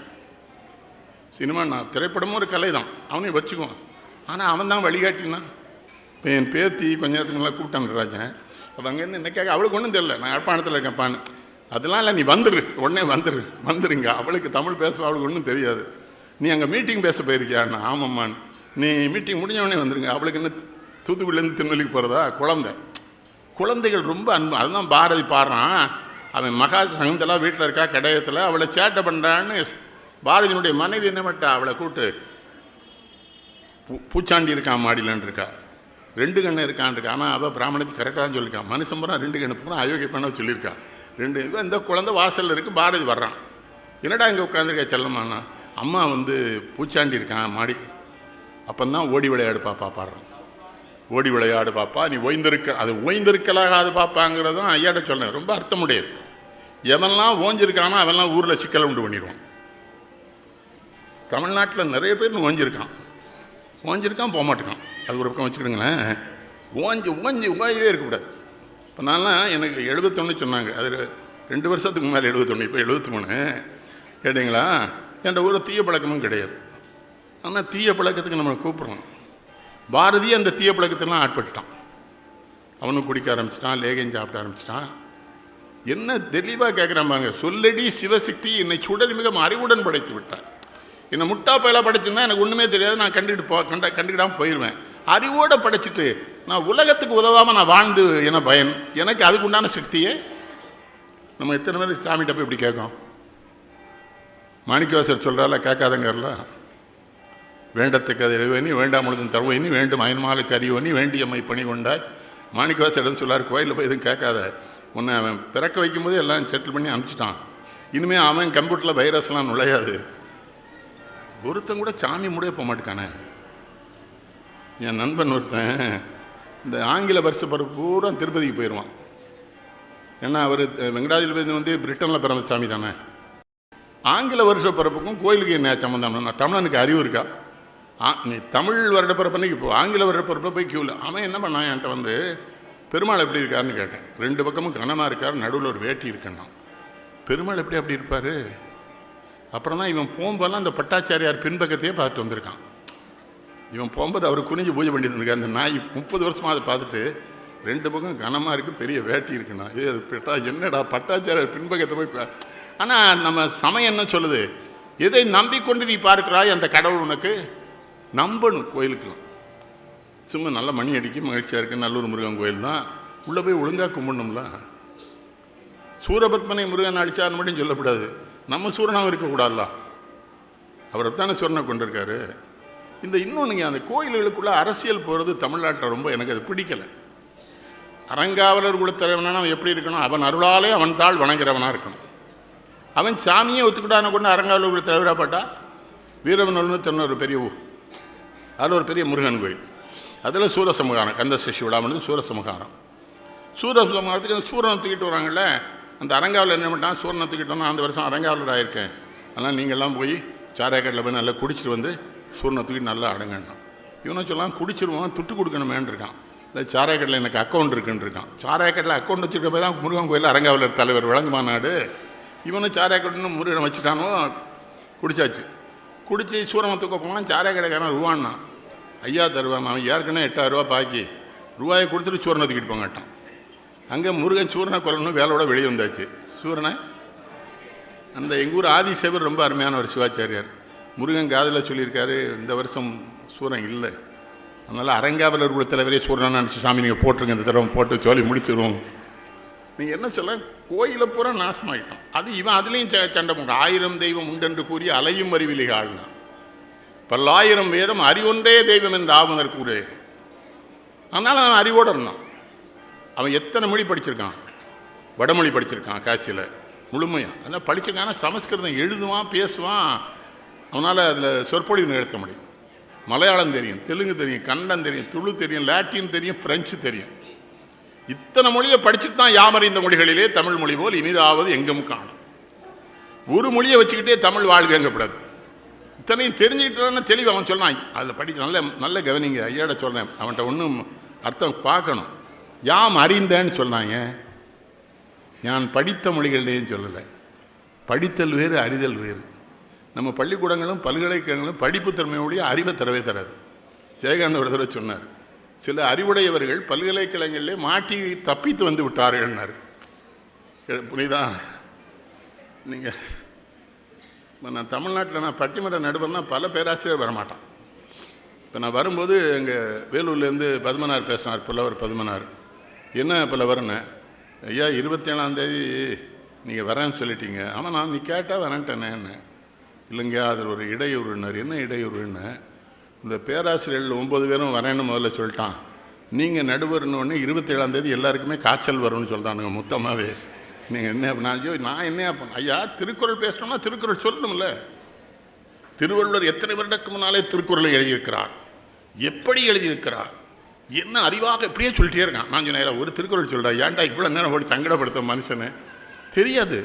சினிமா திரைப்படமும் ஒரு கலை தான், அவனையும் வச்சுக்குவான். ஆனால் அவன் தான் வழிகாட்டினா. இப்போ என் பேத்தி கொஞ்ச நேரத்துக்கு நல்லா கூப்பிட்டான்றாஜன். அப்போ அங்கேருந்து என்ன கேட்க, அவளுக்கு ஒன்றும் தெரியல, நான் யாழ்ப்பாணத்தில் இருக்கேன்ப்பான்னு. அதெல்லாம் இல்லை, நீ உடனே வந்துருங்க. அவளுக்கு தமிழ் பேச அவளுக்கு ஒன்றும் தெரியாது. நீ அங்கே மீட்டிங் பேச போயிருக்கியாண்ணா? ஆமாம்மான்னு. நீ மீட்டிங் முடிஞ்சவொடனே வந்துருங்க. அவளுக்கு என்ன தூத்துக்குடியிலேருந்து திருநெல்வேலிக்கு போகிறதா? குழந்தைகள் ரொம்ப அன்பு. அதுதான் பாரதி பாடுறான், அவன் மகா சகுந்தலா வீட்டில் இருக்கா கடையத்தில், அவளை சேட்டை பண்ணுறான்னு. பாரதியினுடைய மனைவி என்ன மாட்டா, அவளை கூப்பிட்டு பூச்சாண்டி இருக்கான் மாடியிலன்னு இருக்கா, 2 கண்ணு இருக்கான் இருக்கா. ஆனால் அவள் பிராமணத்துக்கு கரெக்டாக தான் சொல்லியிருக்கான். மனுஷன் பூரா 2 கண்ணு பூரா அயோக்கிய பண்ண சொல்லியிருக்கா. 2 இந்த குழந்தை வாசலில் இருக்குது. பாரதி வர்றான், என்னடா இங்கே உட்காந்துருக்கா செல்லம்மாண்ணா? அம்மா பூச்சாண்டி இருக்கான் மாடி. அப்போந்தான் ஓடி விளையாடு பாப்பா பாடுறான். ஓடி விளையாடு பாப்பா, நீ ஓய்ந்திருக்கலாகாது பாப்பாங்கிறதும் ஐயாட்ட சொல்லேன். ரொம்ப அர்த்தம் முடியாது. எவன்லாம் ஓஞ்சிருக்கானோ அவன்லாம் ஊரில் சிக்கலை உண்டு பண்ணிடுவான். தமிழ்நாட்டில் நிறைய பேர் ஓஞ்சிருக்கான் போக மாட்டேக்கான். அது ஒரு பக்கம் வச்சுக்கிடுங்களேன். ஓயவே இருக்கக்கூடாது. இப்போ நான்லாம் எனக்கு 71 சொன்னாங்க. அது 2 வருஷத்துக்கு முன்னாடி 71, இப்போ 73 கேட்டிங்களா. என்ற ஒரு தீய பழக்கமும் கிடையாது. ஆனால் தீய பழக்கத்துக்கு நம்மளை கூப்பிட்றோம். பாரதி அந்த தீய பழக்கத்தெல்லாம் ஆட்பட்டுட்டான். அவனும் குடிக்க ஆரம்பிச்சிட்டான், லேகம் சாப்பிட ஆரம்பிச்சிட்டான். என்ன தெளிவாக கேட்குறாம்பாங்க, சொல்லடி சிவசக்தி என்னை சுடர் மிக அறிவுடன் படைத்து விட்டார். என்னை முட்டா பயலாக படைச்சிருந்தா எனக்கு ஒன்றுமே தெரியாது, நான் கண்டுக்கிடாமல் போயிடுவேன். அறிவோடு படைச்சிட்டு நான் உலகத்துக்கு உதவாமல் நான் வாழ்ந்து என்ன பயன்? எனக்கு அதுக்கு உண்டான சக்தியே. நம்ம எத்தனை பேர் சாமிகிட்ட போய் இப்படி கேட்கும்? மாணிக்கவாசர் சொல்கிறால, கேட்காதங்கர்ல, வேண்டத்துக்கு அது இறைவனி வேண்டாம் முழுதும் தருவனி வேண்டும் அயன்மாலுக்கு அறிவனி வேண்டியம்மை பணி கொண்டாய் மாணிக்கவாசகன் சொல்லார், கோயிலில் போய் எதுவும் கேட்காத, உன்னை அவன் பிறக்க வைக்கும்போது எல்லாம் செட்டில் பண்ணி அனுப்பிச்சிட்டான், இனிமேல் அவன் கம்ப்யூட்டரில் வைரஸ்லாம் நுழையாது. ஒருத்தன் கூட சாமி முடிய போக மாட்டேக்கானே. என் நண்பன் ஒருத்தன் இந்த ஆங்கில வருஷ பருப்பு பூரா திருப்பதிக்கு போயிடுவான். ஏன்னா அவர் வெங்கடாஜலபதி வந்து பிரிட்டனில் பிறந்த சாமி தானே. ஆங்கில வருஷ பரப்புக்கும் கோயிலுக்கு என்ன சம்மந்தம்? நான் தமிழனுக்கு அறிவு இருக்கா? நீ தமிழ் வருடப்பரப்பன்னைக்கு இப்போ ஆங்கில வருடப்பரப்பில் போய் கியூவில் அவன் என்ன பண்ணான், என்கிட்ட வந்து பெருமாள் எப்படி இருக்காருன்னு கேட்டேன். 2 பக்கமும் கனமாக இருக்கார், நடுவில் ஒரு வேட்டி இருக்குன்னா. பெருமாள் எப்படி அப்படி இருப்பார்? அப்புறம் தான் இவன் போகும்போதெல்லாம் அந்த பட்டாச்சாரியார் பின்பக்கத்தையே பார்த்துட்டு வந்திருக்கான். இவன் போகும்போது அவர் குனிஞ்சு பூஜை பண்ணிட்டு இருந்திருக்கார். அந்த நாய் 30 வருஷமாக அதை பார்த்துட்டு 2 பக்கம் கனமாக இருக்குது, பெரிய வேட்டி இருக்குண்ணா. அது என்னடா பட்டாச்சாரியார் பின்பக்கத்தை போய் ஆனால் நம்ம சமயம் என்ன சொல்லுது? எதை நம்பிக்கொண்டு நீ பார்க்கிறாய் அந்த கடவுள் உனக்கு நம்பணும். கோயிலுக்கெல்லாம் சும்மா நல்ல மணி அடிக்கி மகிழ்ச்சியாக இருக்குது, நல்லூர் முருகன் கோயில் தான், உள்ளே போய் ஒழுங்காக கும்பிடணும்ல. சூரபத்மனை முருகன் அடித்தார்னு மட்டும் சொல்லக்கூடாது, நம்ம சூரனாகவும் இருக்கக்கூடாதுல்ல. அவர் தானே சூரனை கொண்டிருக்காரு. இந்த இன்னொன்றுங்க, அந்த கோயில்களுக்குள்ளே அரசியல் போகிறது தமிழ்நாட்டில் ரொம்ப எனக்கு அது பிடிக்கலை. அரங்காவலர் குலத்தலைவனான அவன் எப்படி இருக்கணும்? அவன் அருளாலே அவன் தாள் வணங்குறவனாக இருக்கணும். அவன் சாமியே ஒத்துக்கிட்டான கொண்டு அரங்காவலர் குல தலைவராக பாட்டா. வீரவனல்னு தன்ன ஒரு பெரிய ஊர், அதில் ஒரு பெரிய முருகன் கோயில், அதில் சூரசமகாரம், கந்த சஷ்டி விழாமனது சூரசமகாரம். சூரசமகாரத்துக்கு சூரனை தூக்கிட்டு வராங்கல்ல, அந்த அரங்காவலர் என்ன பண்ணிட்டான், சூரனை தூக்கிட்டோன்னா அந்த வருஷம் அரங்காவலர் ஆகியிருக்கேன், அதனால் நீங்கள்லாம் போய் சாராயக்கட்டில் போய் நல்லா குடிச்சிட்டு வந்து சூரனை தூக்கிட்டு நல்லா அடங்கணும். இவனை சொல்லலாம் குடிச்சிருவான், துட்டு கொடுக்கணுமேன்னு இருக்கான். இல்லை சாராயக்கட்டில் எனக்கு அக்கௌண்ட் இருக்குன்னு இருக்கான். சாராயக்கட்டில் அக்கௌண்ட் வச்சுருக்க போய் தான் முருகன் கோயில் அரங்காவலர் தலைவர் விளங்கு மாநாடு. இவனை சாராயக்கட்டுன்னு முருகனை வச்சுட்டானோ, குடிச்சாச்சு. குடிச்சு சூரனை தூக்க போனால் சாராயக்கடைக்காரன் ரூபான்னா ஐயா தருவான். அவன் ஏற்கனவே 8000 ரூபா பாக்கி, ரூபாயை கொடுத்துட்டு சூரனை தூக்கிட்டு போங்கட்டான். அங்கே முருகன் சூரனை கொல்லணும் வேலையோட வெளியே வந்தாச்சு. சூரனை அந்த எங்கள் ஊர் ஆதிசேவர் ரொம்ப அருமையான ஒரு சிவாச்சாரியார், முருகன் காதில் சொல்லியிருக்காரு, இந்த வருஷம் சூரன் இல்லை, அதனால் அரங்காவலர் குல தலைவரே சூரனை நினச்சி சாமி நீங்கள் போட்டுருங்க, இந்த தடவை போட்டு சொல்லி முடிச்சிடுவோம். நீங்கள் என்ன சொல்ல, கோயிலை பூரா நாசமாகிட்டோம். அது இவன் அதுலேயும் சண்டை போங்க. 1000 தெய்வம் உண்டென்று கூறி அலையும் அறிவிலிகாள்னா, 10,000 வேதம் அறிவொன்றே தெய்வம் என்று ஆவதற்கு கூறே. அதனால் அவன் அறிவோடு இருந்தான். அவன் எத்தனை மொழி படிச்சிருக்கான்? வடமொழி படிச்சிருக்கான் காசியில் முழுமையாக. அதனால் படிச்சிருக்கான சமஸ்கிருதம் எழுதுவான், பேசுவான். அவனால் அதில் சொற்பொழிவு நிகழ்த்த முடியும். மலையாளம் தெரியும், தெலுங்கு தெரியும், கன்னடம் தெரியும், துளு தெரியும், லாட்டின் தெரியும், ஃப்ரெஞ்சு தெரியும். இத்தனை மொழியை படிச்சுட்டு தான் யாமறிந்த மொழிகளிலே தமிழ் மொழி போல் இனிதாவது எங்கும் காணும். ஒரு மொழியை வச்சுக்கிட்டே தமிழ் வாழ்க்கைங்கப்படாது. இத்தனையும் தெரிஞ்சுக்கிட்டு தானே தெளிவு அவன் சொன்னான். அதில் படிக்க நல்ல கவனிங்க, ஐயாட சொல்கிறேன். அவன்கிட்ட ஒன்றும் அர்த்தம் பார்க்கணும். யாம் அறிந்தேன்னு சொன்னாங்க, நான் படித்த மொழிகள்லேயும் சொல்லலை. படித்தல் வேறு, அறிதல் வேறு. நம்ம பள்ளிக்கூடங்களும் பல்கலைக்கழகங்களும் படிப்பு திறமையோடைய அறிவை தரவே தராது. ஜெயகாந்த் ஒரு தடவை சொன்னார், சில அறிவுடையவர்கள் பல்கலைக்கழகங்களிலே மாட்டி தப்பித்து வந்து விட்டார்கள்னார். புரியுதா? நீங்கள் நான் தமிழ்நாட்டில் நான் பட்டிமன்ற நடுவர்னா பல பேராசிரியர் வரமாட்டான். இப்போ நான் வரும்போது எங்கள் வேலூர்லேருந்து பத்மனார் பேசினார், புலவர் பத்மனார். என்ன புலவர்னு, ஐயா 27ஆம் தேதி நீங்கள் வரேன்னு சொல்லிட்டீங்க. ஆமாம், நான் நீ கேட்டால் வரேன்ட்டேனேன்னு. இல்லைங்க, அதில் ஒரு இடையூறுனார். என்ன இடையூறுன்னு, இந்த பேராசிரியர்கள் 9 பேரும் வரேன்னு முதல்ல சொல்லிட்டான். நீங்கள் நடுவர்னு 27ஆம் தேதி எல்லாருக்குமே காய்ச்சல் வரும்னு சொல்லிட்டானுங்க மொத்தமாகவே. நீங்கள் என்ன? நான் என்ன பண்ண? ஐயா, திருக்குறள் பேசணும்னா திருக்குறள் சொல்லணும்ல. திருவள்ளுவர் எத்தனை வருடத்துக்கு முன்னாலே திருக்குறளை எழுதியிருக்கிறார், எப்படி எழுதியிருக்கிறார், என்ன அறிவாக இப்படியே சொல்லிட்டே இருக்கான். நான் சொன்னேன், ஒரு திருக்குறள் சொல்கிறா, ஏன்டா இவ்வளோ நேரம் போட்டு சங்கடப்படுத்த மனுஷனு தெரியாது.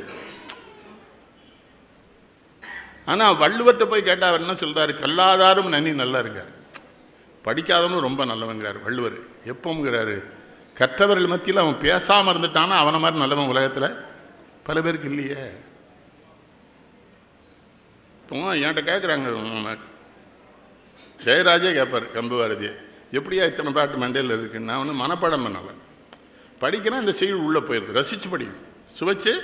ஆனால் வள்ளுவர்கிட்ட போய் கேட்டால் அவர் என்ன சொல்கிறாரு, கல்லாதாரும் நன்னி நல்லா இருக்கார், படிக்காதவனும் ரொம்ப நல்லவங்கிறார் வள்ளுவர். எப்போங்கிறாரு, கற்றவர்கள் மத்தியில் அவன் பேசாமல் இருந்துட்டானா அவனை மாதிரி நல்லவன் உலகத்தில் பல பேருக்கு இல்லையே. இப்போ என்கிட்ட கேட்குறாங்க, ஜெயராஜே கேட்பார் கம்புவாரதியே, எப்படியா இத்தனை பாட்டு மண்டையில் இருக்குன்னு. நான் வந்து மனப்பாடம் பண்ணலை, படிக்கிறேன், இந்த செய்யுள் உள்ளே போயிடுது, ரசித்து படிக்கணும், சுவைச்சு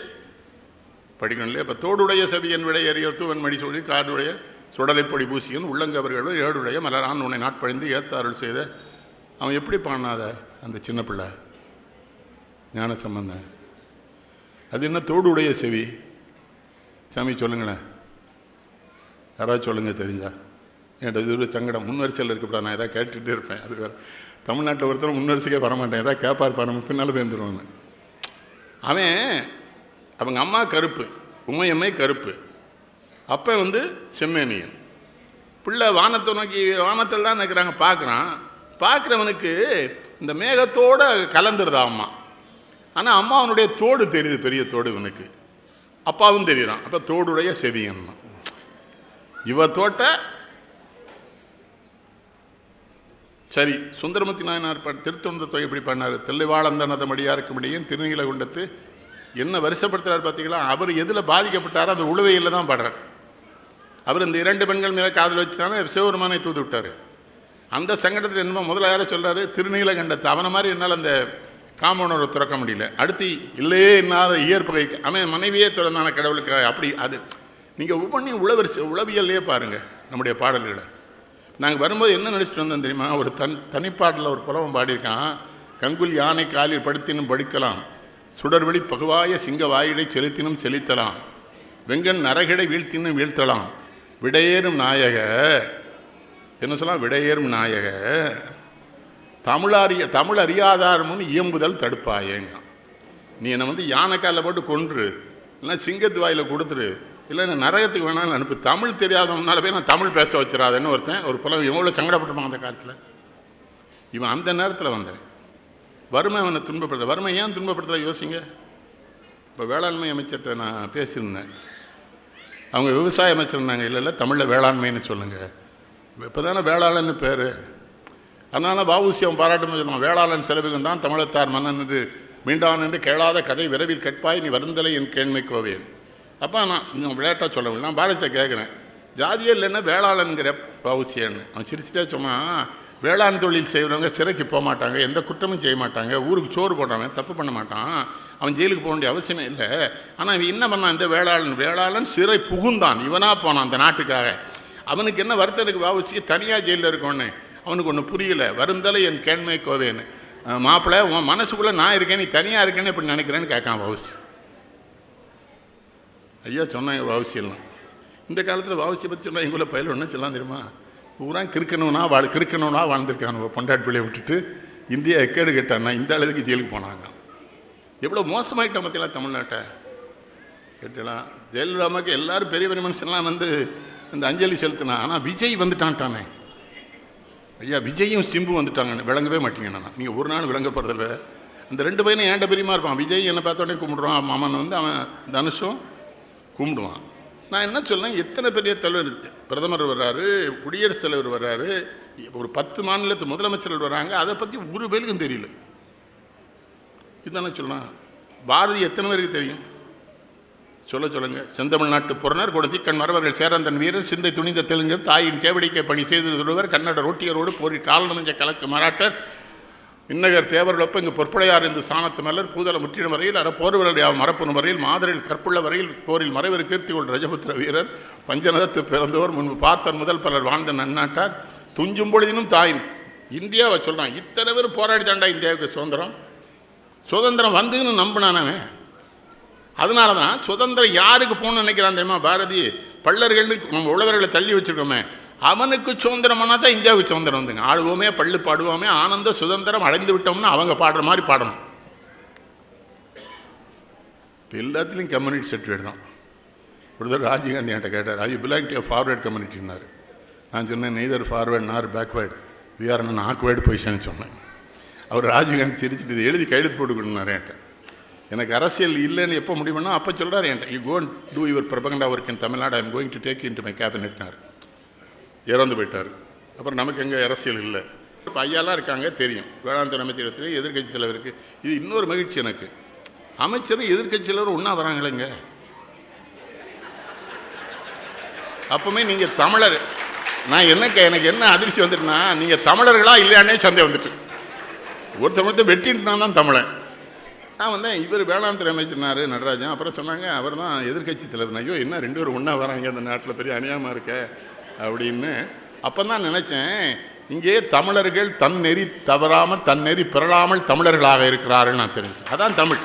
படிக்கணும் இல்லையா? இப்போ தோடுடைய செவியன் விடை எறிய தூவன் மடி சொல்லி காடுடைய சுடலைப்பொடி பூசியன் உள்ளங்கவர்களும் ஏடுடைய மலரான் உன்னை நாட்பழிந்து ஏத்த அருள் செய்த. அவன் எப்படி பாடினாத அந்த சின்ன பிள்ளை ஞான சம்பந்தன்? அது என்ன தோடுடைய செவி? சாமி சொல்லுங்களேன், யாராவது சொல்லுங்கள் தெரிஞ்சா. என்கிட்ட இது ஒரு சங்கடம், முன்வரிசையில் இருக்கப்படா, நான் எதாவது கேட்டுகிட்டே இருப்பேன். அது வேறு தமிழ்நாட்டில் ஒருத்தர் முன்னரிசிக்கே வரமாட்டேன், ஏதாவது கேட்பார் பாருங்க, பின்னால் பேர்ந்துருவாங்க. அவன் அவங்க அம்மா கருப்பு, உமையம்மை கருப்பு, அப்போ செம்மேனியன். பிள்ளை வானத்தை நோக்கி வானத்தில் தான் நிற்கிறாங்க, பார்க்குறவனுக்கு இந்த மேகத்தோடு கலந்துருதா அம்மா. ஆனால் அம்மா அவனுடைய தோடு தெரியுது, பெரிய தோடு இவனுக்கு. அப்பாவும் தெரியுறான். அப்போ தோடுடைய செவியன் இவ தோட்ட. சரி, சுந்தரமூர்த்தி நாயனார் திருத்தொண்ட தொகை எப்படி பண்ணார்? தெல்லைவாழந்தனத மடியாருக்கு முடியும் திருநீல குண்டத்து என்ன வருஷப்படுத்துறாரு பார்த்தீங்களா? அவர் எதில் பாதிக்கப்பட்டாரோ அந்த உழுவையில் தான் பாடுறார். அவர் இந்த 2 பெண்கள் மேலே காதல் வச்சு தானே சிவபெருமானை தூது விட்டார். அந்த சங்கடத்தில் என்னமோ முதல்ல யாரை சொல்கிறாரு? திருநீலகண்டத்தை. அவனை மாதிரி என்னால் அந்த காம்பவுண்டரை திறக்க முடியல. அடுத்து இல்லையே என்னால் இயற்பகை அவன் மனைவியே திறந்தான கடவுளுக்காக. அப்படி அது நீங்கள் ஒவ்வொன்றையும் உளவியல்லையே பாருங்கள் நம்முடைய பாடல்களை. நாங்கள் வரும்போது என்ன நினச்சிட்டு வந்தோம் தெரியுமா? ஒரு தனிப்பாட்டில் ஒரு புலவன் பாடியிருக்கான். கங்குல் யானை காலில் படுத்தினும் படுக்கலாம், சுடர்வெளி பகுவாய சிங்க வாயிடை செலுத்தினும் செலுத்தலாம், வெங்கன் நரகிடை வீழ்த்தினும் வீழ்த்தலாம், விடையேறும் நாயக என்ன சொல்லலாம்? விடையேறும் நாயக தமிழ் அறியாதார் முன் இயம்புதல் தடுப்பாயேங்க. நீ என்னை யானைக்காலில் போட்டு கொன்று, இல்லைன்னா சிங்கத்து வாயில் கொடுத்துரு, இல்லை என்ன நரகத்துக்கு வேணாலும் அனுப்பு, தமிழ் தெரியாதவனால போய் நான் தமிழ் பேச வச்சிடாதேன்னு ஒரு புலம் எவ்வளோ சங்கடப்பட்டுப்பான் அந்த காலத்தில். இவன் அந்த நேரத்தில் வந்தேன். வறுமை அவனை துன்பப்படுத்த. வறுமை ஏன் துன்பப்படுத்த யோசிங்க. இப்போ வேளாண்மை அமைச்சர்கிட்ட நான் பேசியிருந்தேன். அவங்க விவசாய அமைச்சர்னாங்க. இல்லை தமிழில் வேளாண்மைன்னு சொல்லுங்கள். இப்போ தானே வேளாளன்னு பேர். அதனால் வஉசி அவன் பாராட்டும் சொல்லுவான். வேளாளன் செலவுக்கும் தான் தமிழத்தார் மன்னன் என்று மீண்டான் என்று கேளாத கதை விரைவில் கேட்பாய் நீ வருந்தலை என் கேண்மை கோவேன். அப்போ நான் விளையாட்டாக சொல்ல நான் பாரதத்தை கேட்குறேன். ஜாதியே இல்லைன்னா வேளாளனுங்கிற வஉசியன்னு. அவன் சிரிச்சுட்டே சொன்னான், வேளாண் தொழில் செய்கிறவங்க சிறைக்கு போக மாட்டாங்க, எந்த குற்றமும் செய்ய மாட்டாங்க, ஊருக்கு சோறு போடுறவன் தப்பு பண்ண மாட்டான், அவன் ஜெயிலுக்கு போக வேண்டிய அவசியமே இல்லை. ஆனால் இவன் என்ன பண்ணான்? இந்த வேளாளன் சிறை புகுந்தான், இவனாக போனான் அந்த நாட்டுக்காக. அவனுக்கு என்ன வருத்தனுக்கு வஉசிக்கு தனியாக ஜெயிலில் இருக்கோன்னு அவனுக்கு ஒன்று புரியலை. வருந்தலை என் கேண்மை கோவேன்னு. மாப்பிள்ளை உன் மனசுக்குள்ளே நான் இருக்கேன், நீ தனியாக இருக்கேன்னு இப்படி நினைக்கிறேன்னு கேட்கான் வஉசி. ஐயா சொன்னாங்க வஉசியெல்லாம். இந்த காலத்தில் வஉசியை பற்றி சொன்னால் எங்களை பயில ஒன்றும் சொல்லலாம் தெரியுமா? பூரா கிறுக்கணும்னா வாழ்ந்துருக்கானுவோ. பொண்டாட்டி பிள்ளையை விட்டுட்டு இந்தியா எக்கேடு கேட்டான்னா இந்த அளவுக்கு ஜெயிலுக்கு போனாங்க. எவ்வளோ மோசமாயிட்டோம் பார்த்தீங்களா தமிழ்நாட்டை கேட்டலாம். ஜெயலலிதாவுக்கு எல்லோரும் பெரிய பெரிய மனுஷன்லாம் இந்த அஞ்சலி செலுத்தினா. ஆனால் விஜய் வந்துட்டான்ட்டானே ஐயா, விஜயும் சிம்பு வந்துட்டாங்கன்னு விளங்கவே மாட்டீங்கண்ணா. நீங்கள் ஒரு நாள் விளங்க போகிறதில்ல. அந்த 2 பையனும் ஏன்ட பெரியமா இருப்பான். விஜய் என்னை பார்த்தோடனே கும்பிடுவான், மாமன் அவன் தனுஷும் கும்பிடுவான். நான் என்ன சொல்லேன், எத்தனை பெரிய தலைவர், பிரதமர் வர்றாரு, குடியரசுத் தலைவர் வர்றாரு, ஒரு 10 மாநிலத்து முதலமைச்சர்கள் வர்றாங்க, அதை பற்றி ஒரு பேருக்கும் தெரியல. இதுதானே சொல்லலாம். பாரதி எத்தனை பேருக்கு தெரியும் சொல்லுங்க. செந்தமிழ்நாட்டு புறனர் கொடுத்திக்கண் மறவர்கள் சேரந்தன் வீரர் சிந்தை துணிந்த தெலுங்கர் தாயின் சேவடிக்கை பணி செய்து ஒருவர் கன்னட ரோட்டியரோடு போரில் கால் நனைஞ்ச கலக்கு மராட்டர் இன்னகர் தேவர்களொப்ப இங்கு பொற்படையார் இந்த சாணத்து மலர் பூதல முற்றிடும் வரையில் போர்வர்கள் யாவும் மரப்புணும் வரையில் மாதரில் கற்புள்ள வரையில் போரில் மறைவர் கீர்த்திகொள் ரஜபுத்திர வீரர் பஞ்சநகத்து பிறந்தோர் முன்பு பார்த்தர் முதல் பலர் வாழ்ந்த நன்னாட்டார் துஞ்சும் பொழுதினும் தாயின் இந்தியாவை சொல்கிறான். இத்தனை பேர் போராடி தாண்டா இந்தியாவுக்கு சுதந்திரம் வந்துன்னு நம்பினானவே. அதனால தான் சுதந்திரம் யாருக்கு போகணும்னு நினைக்கிறான் தெரியுமா? பாரதி பள்ளர்கள்னு நம்ம உழவர்களை தள்ளி வச்சுருக்கோமே, அவனுக்கு சுதந்திரமானா தான் இந்தியாவுக்கு சுதந்திரம் வந்துங்க. ஆளுவோமே பள்ளு பாடுவோமே ஆனந்த சுதந்திரம் அடைந்து விட்டோம்னா அவங்க பாடுற மாதிரி பாடணும். இப்போ எல்லாத்துலேயும் கம்யூனிட்டி சர்டிஃபிகேட் தான். ஒருத்தர் ராஜீவ்காந்தி என்கிட்ட கேட்டார், ஐ பிலாங் டு ஃபார்வேர்ட் கம்யூனிட்டின்னாரு. நான் சொன்னேன், நெய்தர் ஃபார்வேர்ட் நார் பேக்வேர்ட், வி ஆர் நான் ஆக்வேர்டு பொசிஷன் சொன்னேன். அவர் ராஜீவ்காந்தி சிரிச்சுட்டு இது எழுதி கையெழுத்து போட்டு கொடுனார் என்கிட்ட. எனக்கு அரசியல் இல்லைன்னு எப்போ முடியும்னா அப்போ சொல்கிறார் என்கிட்ட, you go and do your propaganda work in Tamil Nadu, I am going to take into my கேபினெட்னார். இறந்து போயிட்டார். அப்புறம் நமக்கு எங்கே அரசியல் இல்லை. இப்போ ஐயாலாம் இருக்காங்க தெரியும், வேளாண் அமைச்சரத்தில் எதிர்கட்சி தலைவருக்கு. இது இன்னொரு மகிழ்ச்சி எனக்கு, அமைச்சரும் எதிர்கட்சி தலைவர் ஒன்றா வராங்களேங்க. அப்போவுமே நீங்கள் தமிழர், நான் எனக்கு என்ன அதிர்ச்சி வந்துட்டுனா, நீங்கள் தமிழர்களா இல்லையானே சந்தேகம் வந்துட்டு. ஒருத்தர் வெட்டிட்டு தான் தமிழன். நான் வந்தேன், இவர் வேளாண் துறை அமைச்சர்னார் நடராஜன். அப்புறம் சொன்னாங்க அவர் தான் எதிர்கட்சி தலைவர். ஐயோ என்ன 2 பேரும் ஒன்றா வராங்க, அந்த நாட்டில் பெரிய அநியாயமாக இருக்க அப்படின்னு. அப்போ தான் நினச்சேன், இங்கே தமிழர்கள் தன் நெறி தவறாமல் தன் நெறி பிறழாமல் தமிழர்களாக இருக்கிறார்கள் நான் தெரிஞ்சேன். அதான் தமிழ்.